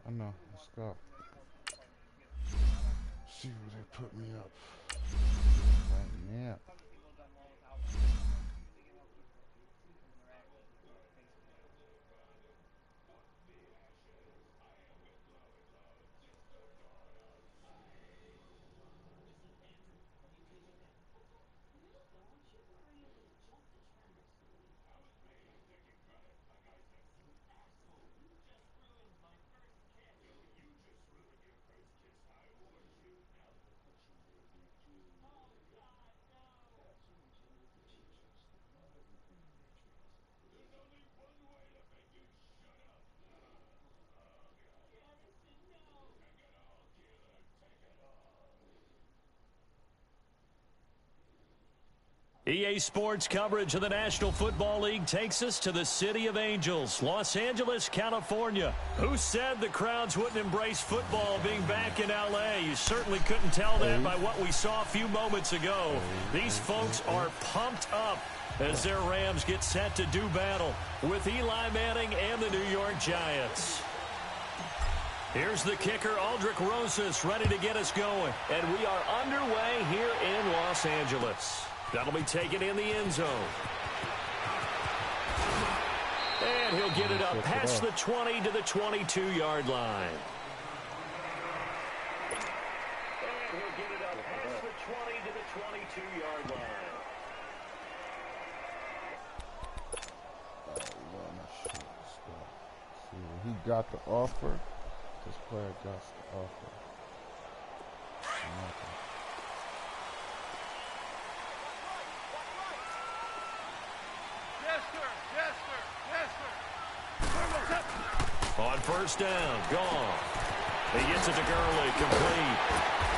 I know. Let's go. See where they put me up. Right now. EA Sports coverage of the National Football League takes us to the City of Angels, Los Angeles, California. Who said the crowds wouldn't embrace football being back in L.A.? You certainly couldn't tell that by what we saw a few moments ago. These folks are pumped up as their Rams get set to do battle with Eli Manning and the New York Giants. Here's the kicker, Aldrich Rosas, ready to get us going. And we are underway here in Los Angeles. That'll be taken in the end zone. And he'll get it up past the 20 to the 22-yard line. And he'll get it up past the 20 to the 22-yard line. See what he got to offer. This player got to offer. Nothing. On first down, gone. He gets it to Gurley, complete.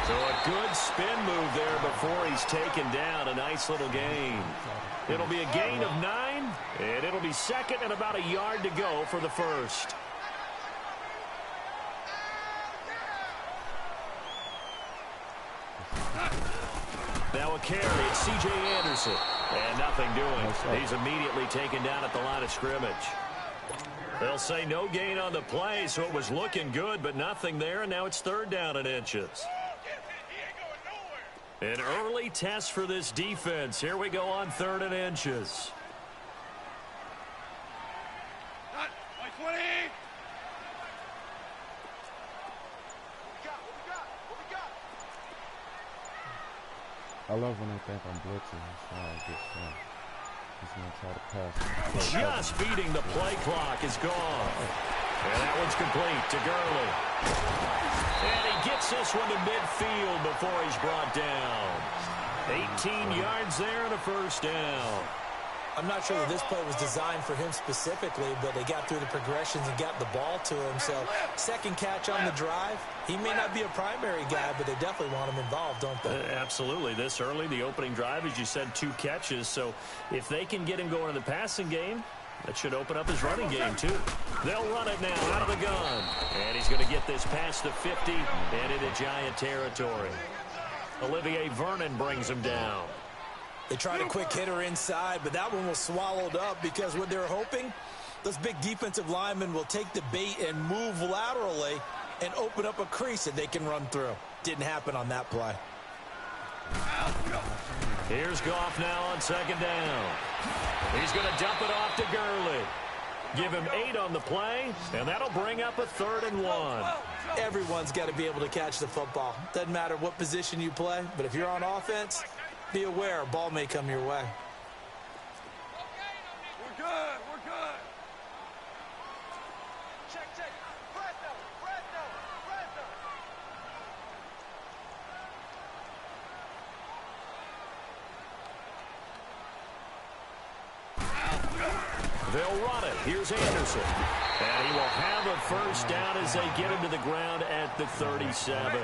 So a good spin move there before he's taken down. A nice little gain. It'll be a gain of 9, and it'll be second and about a yard to go for the first. Now a carry, it's C.J. Anderson. And nothing doing. He's immediately taken down at the line of scrimmage. They'll say no gain on the play, so it was looking good, but nothing there, and now it's third down in inches. An early test for this defense. Here we go on third and inches. I love when they think I'm blitzing. He's going to try to pass. Just beating the play clock is gone. And that one's complete to Gurley. And he gets this one to midfield before he's brought down. 18 yards there and a first down. I'm not sure that this play was designed for him specifically, but they got through the progressions and got the ball to him. So second catch on the drive. He may not be a primary guy, but they definitely want him involved, don't they? Absolutely. This early, the opening drive, as you said, 2 catches. So if they can get him going in the passing game, that should open up his running game, too. They'll run it now out of the gun. And he's going to get this past the 50 and into Giant territory. Olivier Vernon brings him down. They tried a quick hitter inside, but that one was swallowed up because what they were hoping, those big defensive linemen will take the bait and move laterally and open up a crease that they can run through. Didn't happen on that play. Here's Goff now on second down. He's going to dump it off to Gurley. Give him 8 on the play, and that'll bring up a 3rd and 1. Everyone's got to be able to catch the football. Doesn't matter what position you play, but if you're on offense, be aware a ball may come your way. We're good. We're good. Check. Fresno. They'll run it. Here's Anderson. And he will have a first down as they get him to the ground at the 37.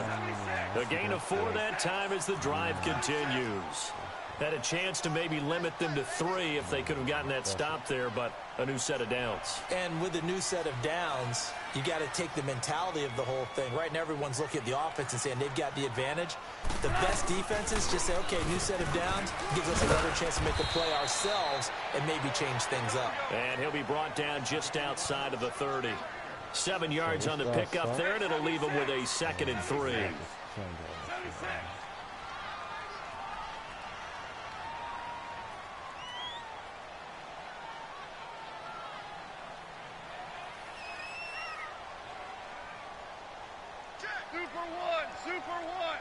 A gain of 4 that time as the drive continues. Had a chance to maybe limit them to 3 if they could have gotten that stop there, but a new set of downs. And with a new set of downs, you got to take the mentality of the whole thing. Right now, everyone's looking at the offense and saying they've got the advantage. The best defenses just say, okay, new set of downs, gives us another chance to make the play ourselves and maybe change things up. And he'll be brought down just outside of the 30. 7 yards on the pickup there, and it'll leave them with a 2nd and 3. Super one, super one.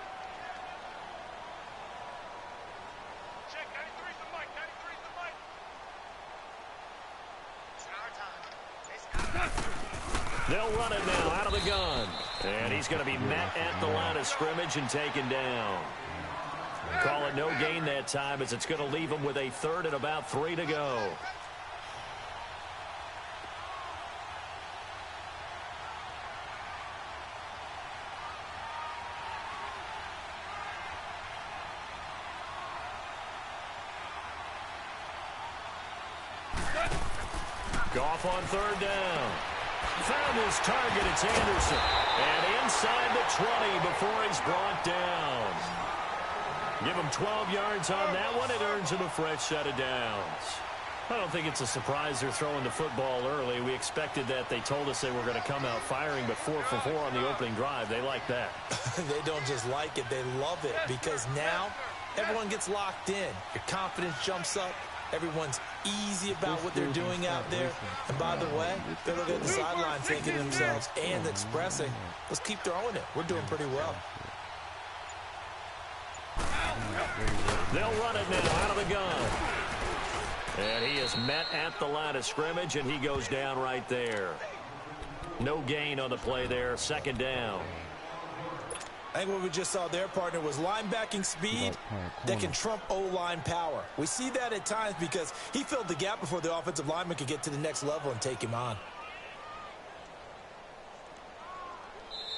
Check, 93's the mic, 93's the mic. It's our time. It's our time. They'll run it now out of the gun. And he's going to be met at the line of scrimmage and taken down. Call it no gain that time, as it's going to leave him with a 3rd and about 3 to go. Goff on 3rd down. Found his target. It's Anderson. And inside the 20 before he's brought down. Give him 12 yards on that one. It earns him a fresh set of downs. I don't think it's a surprise they're throwing the football early. We expected that. They told us they were going to come out firing, but 4 for 4 on the opening drive. They like that. They don't just like it. They love it, because now everyone gets locked in. Your confidence jumps up. Everyone's easy about what they're doing out there. And by the way, they're looking at the sideline thinking to themselves and expressing, let's keep throwing it. We're doing pretty well. They'll run it now out of the gun. And he is met at the line of scrimmage, and he goes down right there. No gain on the play there. 2nd down. I think what we just saw there, partner, was linebacking speed that can trump O-line power. We see that at times because he filled the gap before the offensive lineman could get to the next level and take him on.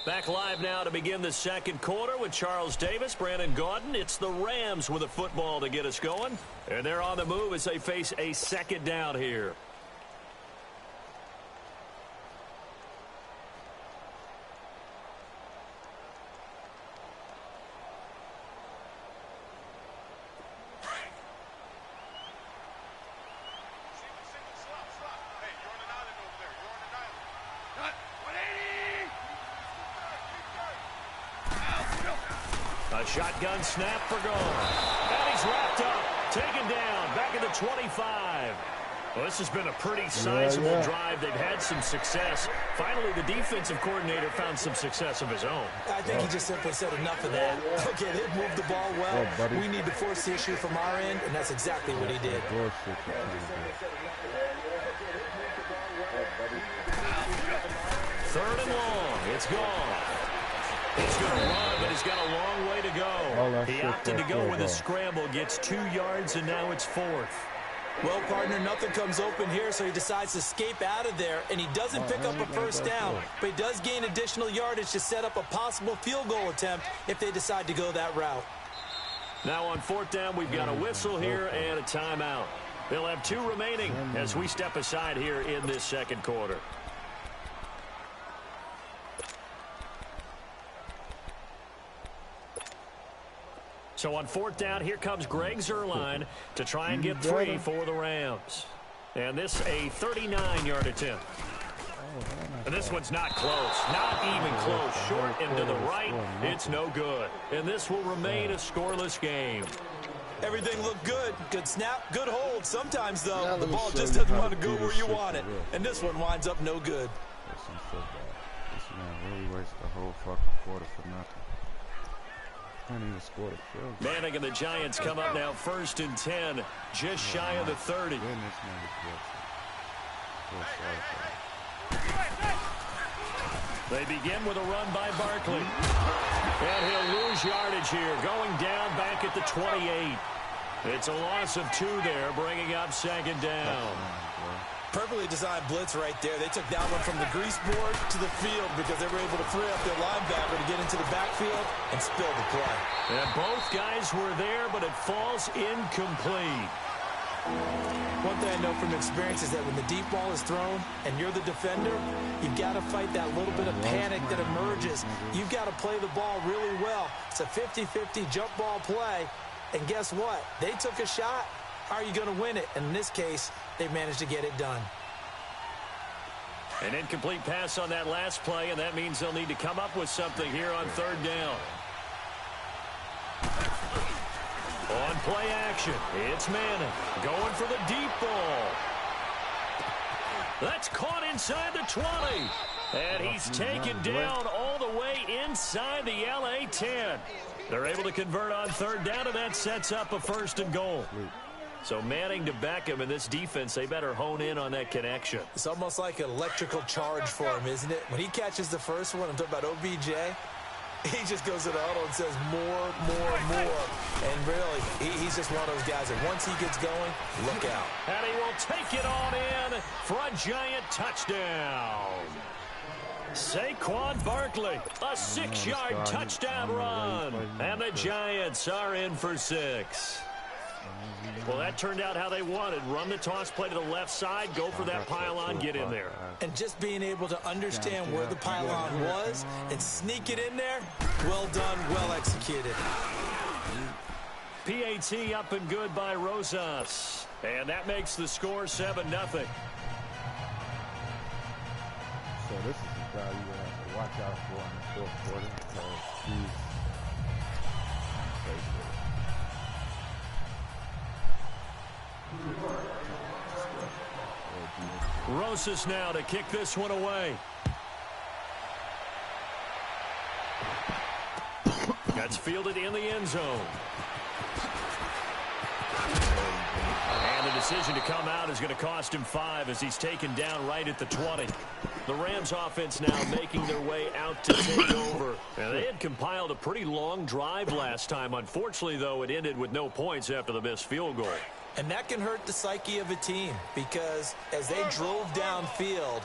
Back live now to begin the 2nd quarter with Charles Davis, Brandon Gaudin. It's the Rams with a football to get us going. And they're on the move as they face a 2nd down here. A shotgun snap for goal. And he's wrapped up, taken down, back at the 25. Well, this has been a pretty sizable drive. They've had some success. Finally, the defensive coordinator found some success of his own. I think he just simply said enough of that. Okay, they've moved the ball well. We need to force the issue from our end, and that's exactly what he did. 3rd and long. It's gone. He's going to run, but he's got a long way to go. He opted to go with a scramble, gets 2 yards, and now it's 4th. Well, partner, nothing comes open here, so he decides to escape out of there, and he doesn't pick up a 1st down, but he does gain additional yardage to set up a possible field goal attempt if they decide to go that route. Now on 4th down, we've got a whistle here and a timeout. They'll have 2 remaining as we step aside here in this 2nd quarter. So on 4th down, here comes Greg Zuerlein to try and get 3 for the Rams. And this a 39-yard attempt. And this one's not close. Not even close. Short and to the right. It's no good. And this will remain a scoreless game. Everything looked good. Good snap, good hold. Sometimes, though, the ball just doesn't want to go where you want it. And this one winds up no good. This man really wasted the whole fucking quarter for nothing. Can't even score the field. Manning and the Giants come up now 1st and 10, just shy of the 30. They begin with a run by Barkley. And he'll lose yardage here, going down back at the 28. It's a loss of 2 there, bringing up 2nd down. Perfectly designed blitz right there. They took that one from the grease board to the field because they were able to free up their linebacker to get into the backfield and spill the play. And both guys were there, but it falls incomplete. One thing I know from experience is that when the deep ball is thrown and you're the defender, you've got to fight that little bit of panic that emerges. You've got to play the ball really well. It's a 50-50 jump ball play. And guess what? They took a shot. How are you going to win it? And in this case, they managed to get it done. An incomplete pass on that last play, and that means they'll need to come up with something here on third down. On play action, it's Madden going for the deep ball. That's caught inside the 20. And he's taken down all the way inside the LA 10. They're able to convert on third down, and that sets up a 1st and goal. So Manning to Beckham in this defense, they better hone in on that connection. It's almost like an electrical charge for him, isn't it? When he catches the first one, I'm talking about OBJ, he just goes to the huddle and says more. And really, he's just one of those guys that once he gets going, look out. And he will take it on in for a giant touchdown. Saquon Barkley, a 6-yard touchdown run. And the Giants are in for 6. Well, that turned out how they wanted. Run the toss play to the left side, go for that pylon, get in there. And just being able to understand where the pylon was and sneak it in there, well done, well executed. PAT up and good by Rosas. And that makes the score 7-0. So this is the guy you have to watch out for in the fourth quarter because he's Rosas now to kick this one away. That's fielded in the end zone. And the decision to come out is going to cost him 5 as he's taken down right at the 20. The Rams offense now making their way out to take over. And they had compiled a pretty long drive last time. Unfortunately, though, it ended with no points after the missed field goal. And that can hurt the psyche of a team because as they drove downfield,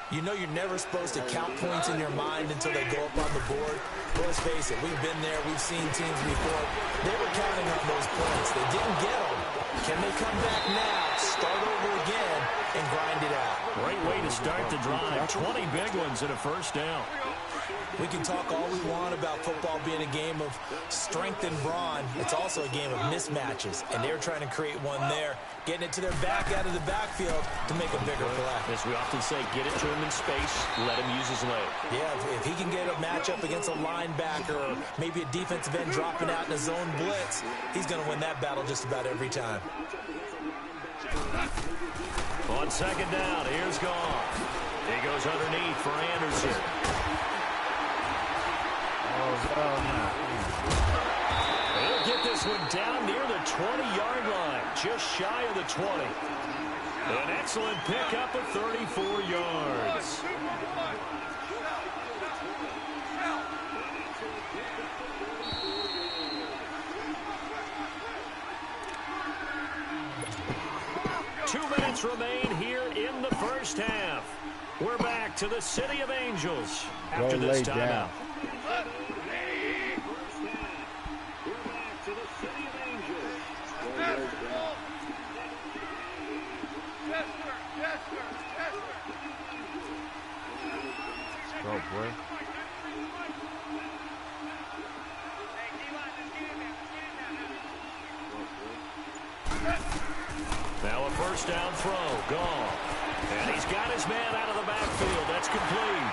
you know you're never supposed to count points in your mind until they go up on the board. But let's face it, we've been there, we've seen teams before. They were counting on those points. They didn't get them. Can they come back now, start over again, and grind it out? Great way to start the drive. 20 big ones and a 1st down. We can talk all we want about football being a game of strength and brawn. It's also a game of mismatches, and they're trying to create one there, getting it to their back out of the backfield to make a bigger play. As we often say, get it to him in space, let him use his leg. Yeah, if he can get a matchup against a linebacker or maybe a defensive end dropping out in a zone blitz, he's going to win that battle just about every time. On 2nd down, here's Goff. He goes underneath for Anderson. He'll get this one down near the 20-yard line, just shy of the 20. An excellent pickup of 34 yards. Two minutes remain here in the first half. We're back to the City of Angels after this timeout. Go, boy. Now a 1st down throw, gone. And he's got his man out of the backfield. That's complete.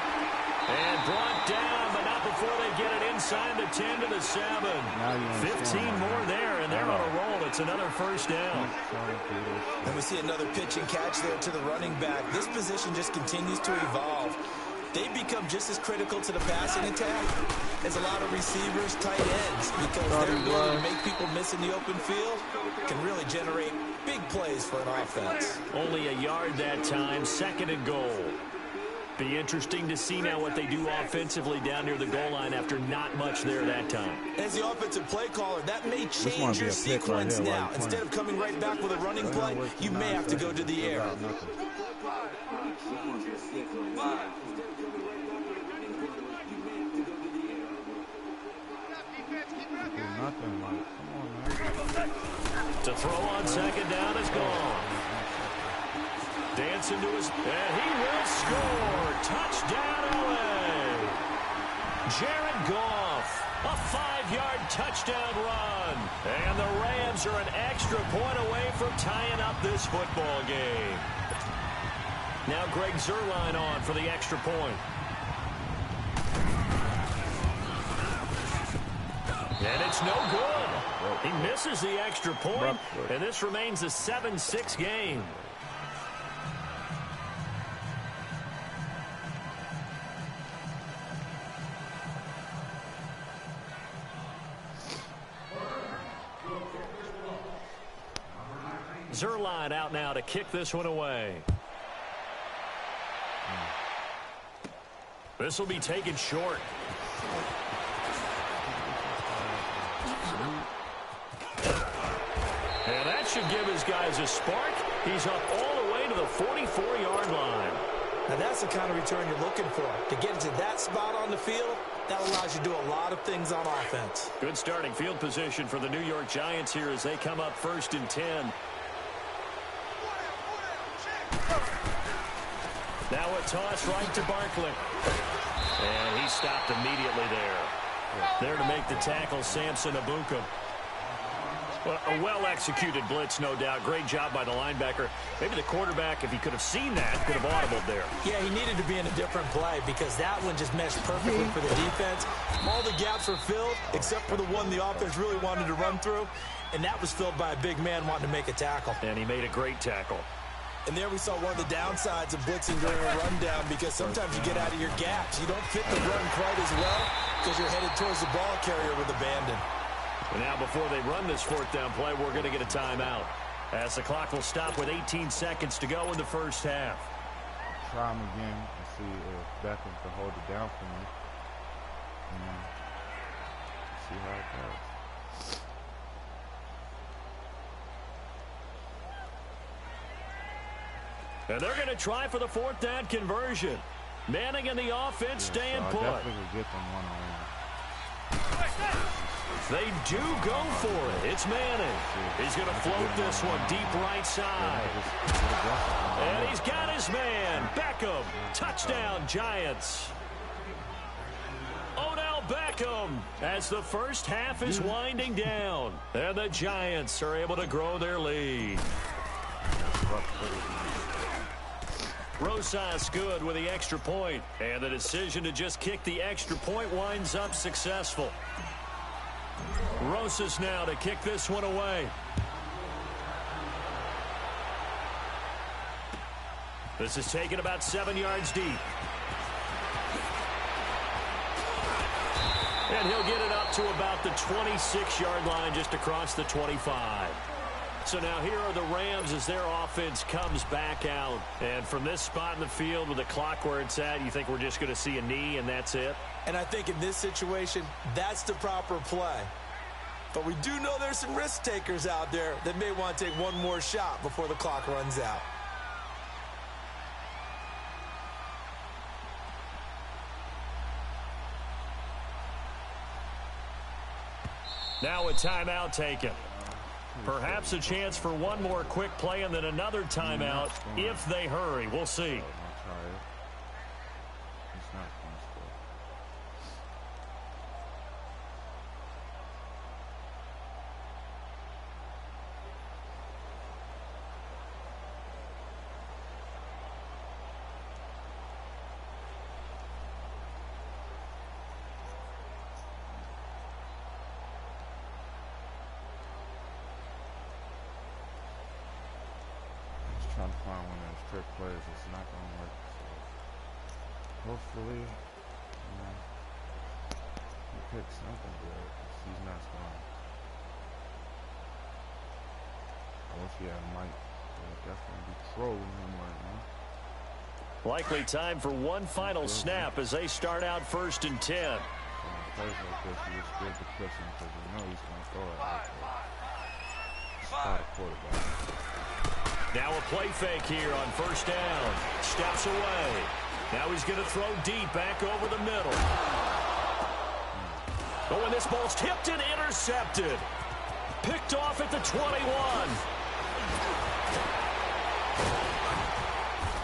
And brought down, but not before they get it inside the 10 to the 7. 15 more there, and they're on a roll. It's another 1st down. And we see another pitch and catch there to the running back. This position just continues to evolve. They become just as critical to the passing attack as a lot of receivers, tight ends, because their ability to make people miss in the open field can really generate big plays for an offense. Only a yard that time, 2nd and goal. Be interesting to see now what they do offensively down near the goal line after not much there that time. As the offensive play caller, that may change your sequence now. Instead of coming right back with a running play, you may have to go to the air. To throw on 2nd down is gone. Dancing to his, and he will score. Touchdown LA. Jared Goff, a 5-yard touchdown run. And the Rams are an extra point away from tying up this football game. Now Greg Zuerlein on for the extra point. And it's no good. He misses the extra point, and this remains a 7-6 game. Zuerlein out now to kick this one away. This will be taken short. And that should give his guys a spark. He's up all the way to the 44-yard line. Now that's the kind of return you're looking for. To get into that spot on the field, that allows you to do a lot of things on offense. Good starting field position for the New York Giants here as they come up 1st and 10. Now a toss right to Barkley. And he stopped immediately there. There to make the tackle, Samson Abuka. Well, a well-executed blitz, no doubt. Great job by the linebacker. Maybe the quarterback, if he could have seen that, could have audibled there. Yeah, he needed to be in a different play because that one just meshed perfectly for the defense. All the gaps were filled except for the one the offense really wanted to run through, and that was filled by a big man wanting to make a tackle. And he made a great tackle. And there we saw one of the downsides of blitzing during a rundown because sometimes you get out of your gaps. You don't fit the run quite as well because you're headed towards the ball carrier with abandon. And now before they run this 4th down play, we're going to get a timeout. As the clock will stop with 18 seconds to go in the first half. Try him again and see if Beckham can hold it down for me. And see how it goes. And they're going to try for the 4th down conversion. Manning and the offense staying put. Definitely will get them one-on-one. They do go for it. It's Manning. He's going to float this one deep right side. And he's got his man. Beckham. Touchdown, Giants. Odell Beckham as the first half is winding down. And the Giants are able to grow their lead. Rosas good with the extra point. And the decision to just kick the extra point winds up successful. Rosas now to kick this one away. This is taken about 7 yards deep. And he'll get it up to about the 26-yard line just across the 25. So now here are the Rams as their offense comes back out. And from this spot in the field with the clock where it's at, you think we're just going to see a knee and that's it? And I think in this situation, that's the proper play. But we do know there's some risk takers out there that may want to take one more shot before the clock runs out. Now a timeout taken. Perhaps a chance for one more quick play and then another timeout if they hurry. We'll see. Trying to find one of those trick plays. It's not going to work. So hopefully, he picks something good. He's not scoring. I wish he had Mike. He'll definitely be trolling him right now. Likely time for one final snap as they start out 1st and 10. Plays like this, you just scared to push him because you know he's going to throw it like that. Start a quarterback. Now a play fake here on 1st down. Steps away. Now he's going to throw deep back over the middle. Oh, and this ball's tipped and intercepted. Picked off at the 21.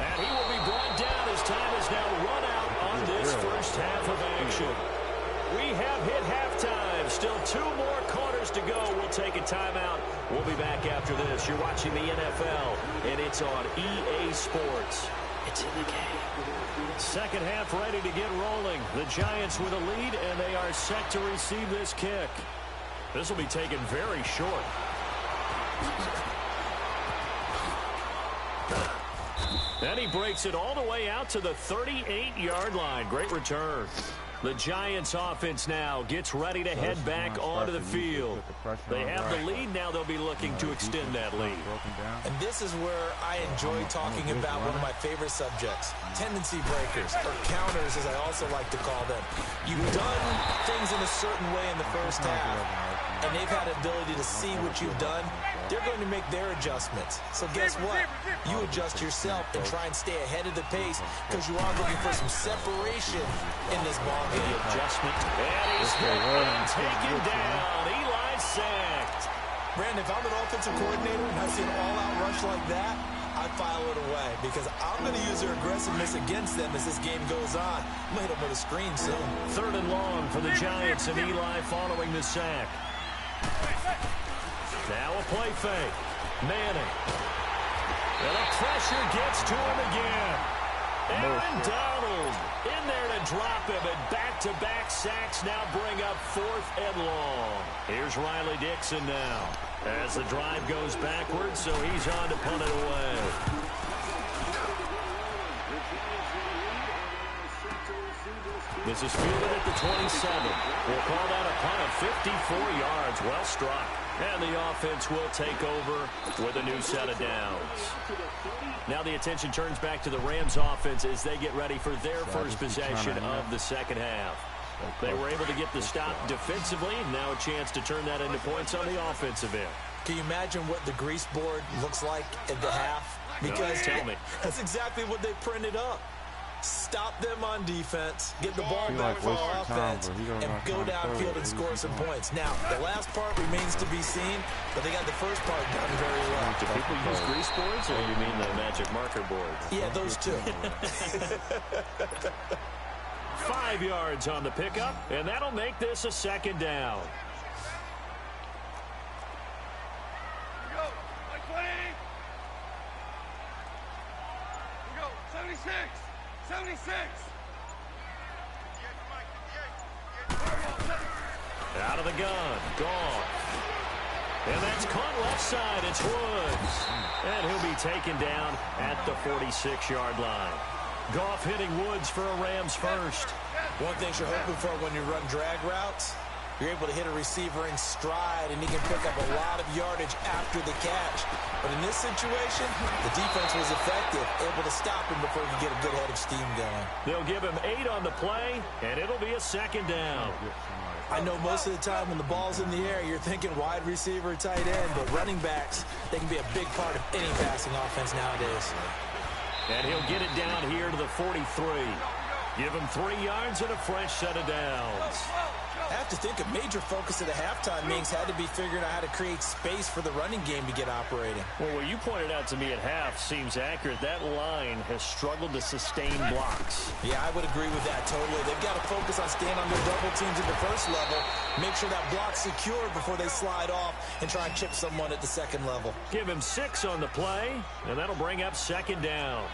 And he will be brought down as time is now run out on this first half of action. We have hit halftime. Still 2 more quarters to go. We'll take a timeout. We'll be back after this. You're watching the NFL, and it's on EA Sports. It's in the game. Second half ready to get rolling. The Giants with a lead, and they are set to receive this kick. This will be taken very short. And he breaks it all the way out to the 38-yard line. Great return. The Giants offense now gets ready to head back onto the field. They have the lead. Now they'll be looking to extend that lead. And this is where I enjoy talking about one of my favorite subjects, tendency breakers, or counters as I also like to call them. You've done things in a certain way in the first half, and they've had the ability to see what you've done. They're going to make their adjustments. So guess what? You adjust yourself and try and stay ahead of the pace because you are looking for some separation in this ball game. The adjustment. And he's taken down. Eli sacked. Brandon, if I'm an offensive coordinator and I see an all-out rush like that, I file it away because I'm going to use their aggressiveness against them as this game goes on. I'm going to hit them with a screen soon. Third and long for the Giants and Eli following the sack. Now a play fake. Manning. And the pressure gets to him again. Aaron Donald in there to drop him, and back-to-back sacks now bring up 4th and long. Here's Riley Dixon now as the drive goes backwards, so he's on to punt it away. This is fielded at the 27. We'll call that a punt of 54 yards. Well struck. And the offense will take over with a new set of downs. Now the attention turns back to the Rams offense as they get ready for their first possession of the second half. They were able to get the stop defensively. Now a chance to turn that into points on the offensive end. Can you imagine what the grease board looks like at the half? Because no, tell me. That's exactly what they printed up. Stop them on defense, get the ball back for offense, and go downfield and score some points. Now, the last part remains to be seen, but they got the first part done very well. Do people use grease boards, or you mean the magic marker boards? Yeah, those two. 5 yards on the pickup, and that'll make this a second down. Here we go. Like 20. Here we go. 76. 76. Out of the gun. Goff. And that's caught left side. It's Woods. And he'll be taken down at the 46-yard line. Goff hitting Woods for a Rams first. One thing you're hoping for when you run drag routes, you're able to hit a receiver in stride, and he can pick up a lot of yardage after the catch. But in this situation, the defense was effective, able to stop him before he could get a good head of steam going. They'll give him 8 on the play, and it'll be a second down. I know most of the time when the ball's in the air, you're thinking wide receiver, tight end, but running backs, they can be a big part of any passing offense nowadays. And he'll get it down here to the 43. Give him 3 yards and a fresh set of downs. I have to think a major focus of the halftime meetings had to be figuring out how to create space for the running game to get operating. Well, what you pointed out to me at half seems accurate. That line has struggled to sustain blocks. Yeah, I would agree with that totally. They've got to focus on staying on their double teams at the first level, make sure that block's secure before they slide off and try and chip someone at the second level. Give him 6 on the play, and that'll bring up second down.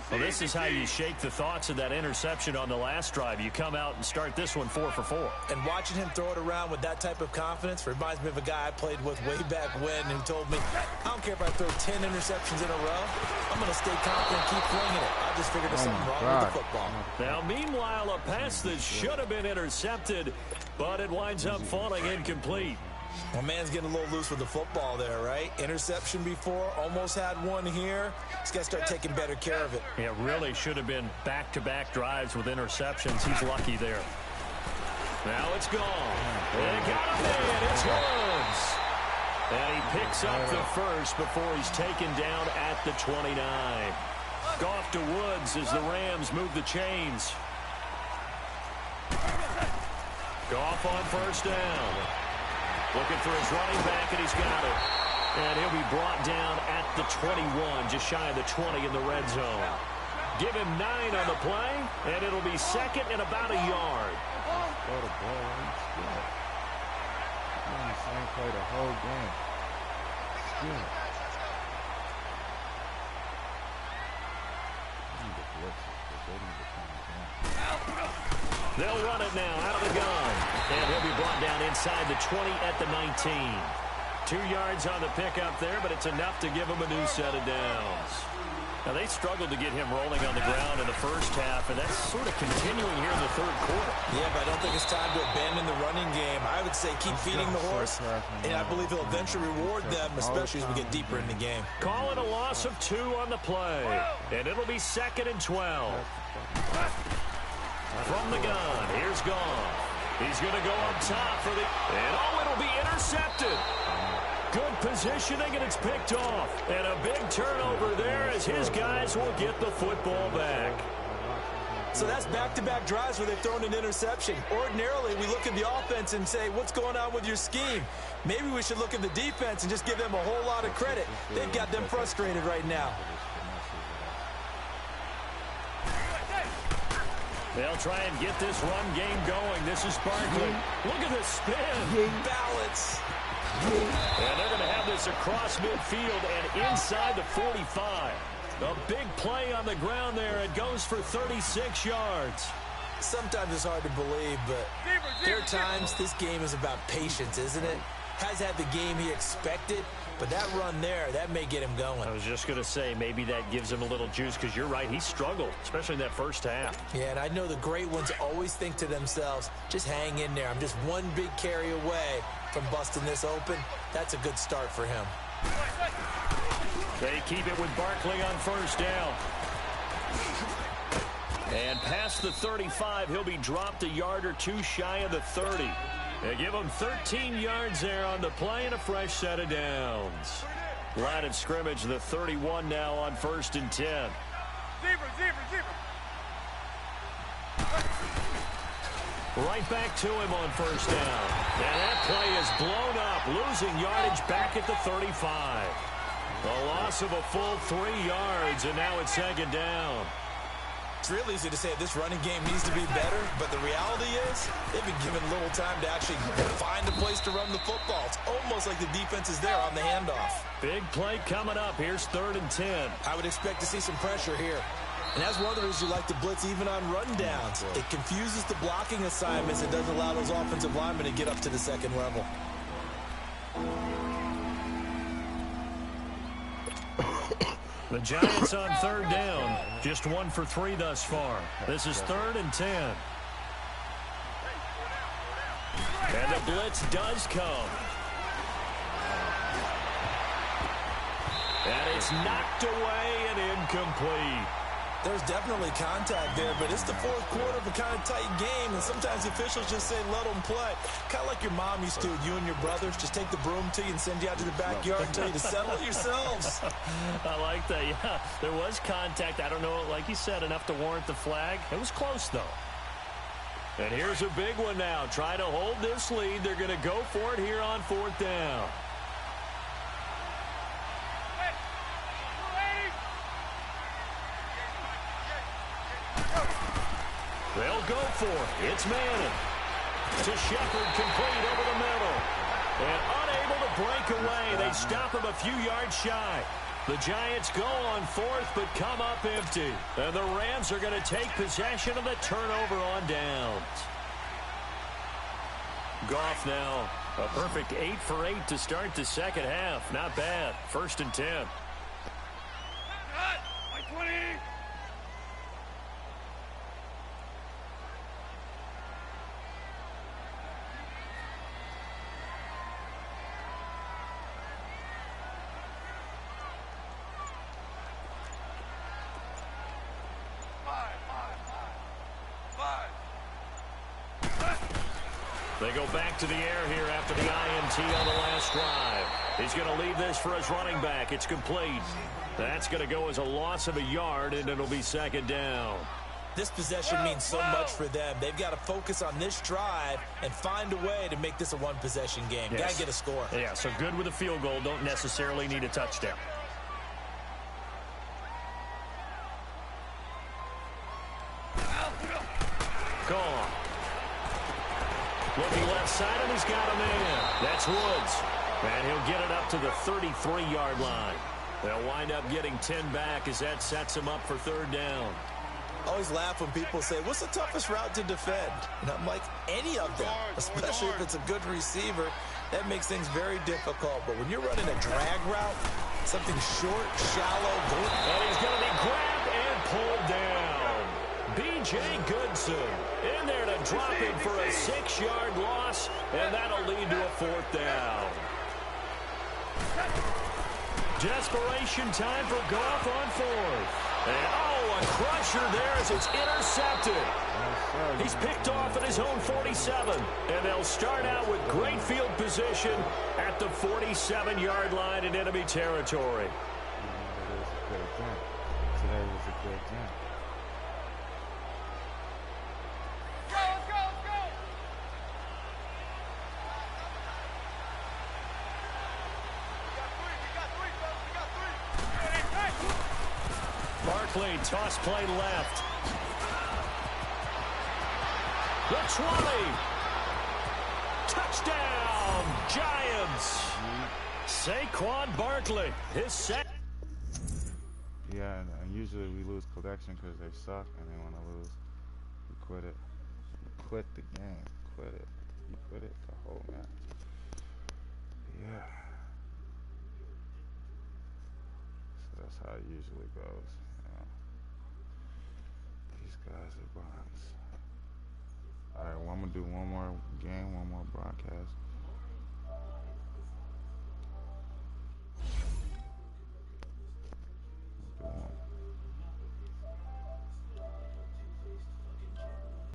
Well, this is how you shake the thoughts of that interception on the last drive. You come out and start this one 4 for 4. And watching him throw it around with that type of confidence reminds me of a guy I played with way back when who told me, I don't care if I throw 10 interceptions in a row. I'm going to stay confident and keep flinging it. I just figured there's something wrong with the football. Now, meanwhile, a pass that should have been intercepted, but it winds up falling incomplete. Well, man's getting a little loose with the football there, right? Interception before, almost had one here. He's got to start taking better care of it. Yeah, really should have been back-to-back drives with interceptions. He's lucky there. Now it's gone. And it got him in. It's Woods. And he picks up the first before he's taken down at the 29. Goff to Woods as the Rams move the chains. Goff on first down. Looking for his running back, and he's got it. And he'll be brought down at the 21, just shy of the 20 in the red zone. Give him 9 on the play, and it'll be second and about a yard. Throw the ball. He's same play the whole game. Still. They'll run it now out of the gun. And he'll be brought down inside the 20 at the 19. 2 yards on the pickup there, but it's enough to give him a new set of downs. Now, they struggled to get him rolling on the ground in the first half, and that's sort of continuing here in the third quarter. Yeah, but I don't think it's time to abandon the running game. I would say keep feeding the horse, and I believe he'll eventually reward them, especially as we get deeper in the game. Calling a loss of 2 on the play, and it'll be 2nd and 12. From the gun, here's Goff. He's going to go up top for the... And, it'll be intercepted. Good positioning, and it's picked off. And a big turnover there as his guys will get the football back. So that's back-to-back drives where they've thrown an interception. Ordinarily, we look at the offense and say, what's going on with your scheme? Maybe we should look at the defense and just give them a whole lot of credit. They've got them frustrated right now. They'll try and get this run game going. This is Barkley. Look at this spin. Balance. And they're going to have this across midfield and inside the 45. A big play on the ground there. It goes for 36 yards. Sometimes it's hard to believe, but there are times this game is about patience, isn't it? Has had the game he expected, but that run there, that may get him going. I was just going to say, maybe that gives him a little juice, because you're right, he struggled, especially in that first half. Yeah, and I know the great ones always think to themselves, just hang in there. I'm just one big carry away from busting this open. That's a good start for him. They keep it with Barkley on first down. And past the 35, he'll be dropped a yard or 2 shy of the 30. They give him 13 yards there on the play and a fresh set of downs. Line of scrimmage, the 31 now on 1st and 10. Right back to him on first down. And that play is blown up, losing yardage back at the 35. A loss of a full 3 yards, and now it's 2nd down. It's real easy to say this running game needs to be better, but the reality is they've been given little time to actually find a place to run the football. It's almost like the defense is there on the handoff. Big play coming up. Here's 3rd and 10. I would expect to see some pressure here. And that's one of the reasons you like to blitz even on rundowns. It confuses the blocking assignments. It doesn't allow those offensive linemen to get up to the 2nd level. The Giants on 3rd down. Just 1 for 3 thus far. This is 3rd and 10. And the blitz does come. And it's knocked away and incomplete. There's definitely contact there, but it's the 4th quarter of a kind of tight game, and sometimes the officials just say, let them play. Kind of like your mom used to with you and your brothers. Just take the broom to you and send you out to the backyard and tell you to settle it yourselves. I like that, yeah. There was contact. I don't know, like you said, enough to warrant the flag. It was close, though. And here's a big one now. Try to hold this lead. They're going to go for it here on 4th down. They'll go for it. It's Madden. To Shepard, complete over the middle. And unable to break away. They stop him a few yards shy. The Giants go on 4th, but come up empty. And the Rams are going to take possession of the turnover on downs. Goff now, a perfect 8 for 8 to start the 2nd half. Not bad. 1st and 10. They go back to the air here after the INT on the last drive. He's going to leave this for his running back. It's complete. That's going to go as a loss of a yard, and it'll be 2nd down. This possession means so much for them. They've got to focus on this drive and find a way to make this a one-possession game. Yes. Got to get a score. Yeah, so good with a field goal. Don't necessarily need a touchdown. Gone. Looking left side, and he's got a man. That's Woods. And he'll get it up to the 33-yard line. They'll wind up getting 10 back as that sets him up for 3rd down. I always laugh when people say, what's the toughest route to defend? And I'm like, any of them, especially if it's a good receiver. That makes things very difficult. But when you're running a drag route, something short, shallow, and he's going to be grabbed and pulled down. B.J. Goodson in there to drop him for a 6-yard loss, and that'll lead to a 4th down. Desperation time for Goff on 4th. And, a crusher there as it's intercepted. He's picked off at his own 47. And they'll start out with great field position at the 47-yard line in enemy territory. Today was a good game. Barkley, toss play left. The 20. Touchdown, Giants. Saquon Barkley, his second. Yeah, and usually we lose collection because they suck and they want to lose. We quit it. We quit the game. Quit it. You quit it the whole match. Yeah. So that's how it usually goes. These guys are bums. Alright, well, I'm going to do one more game, one more broadcast.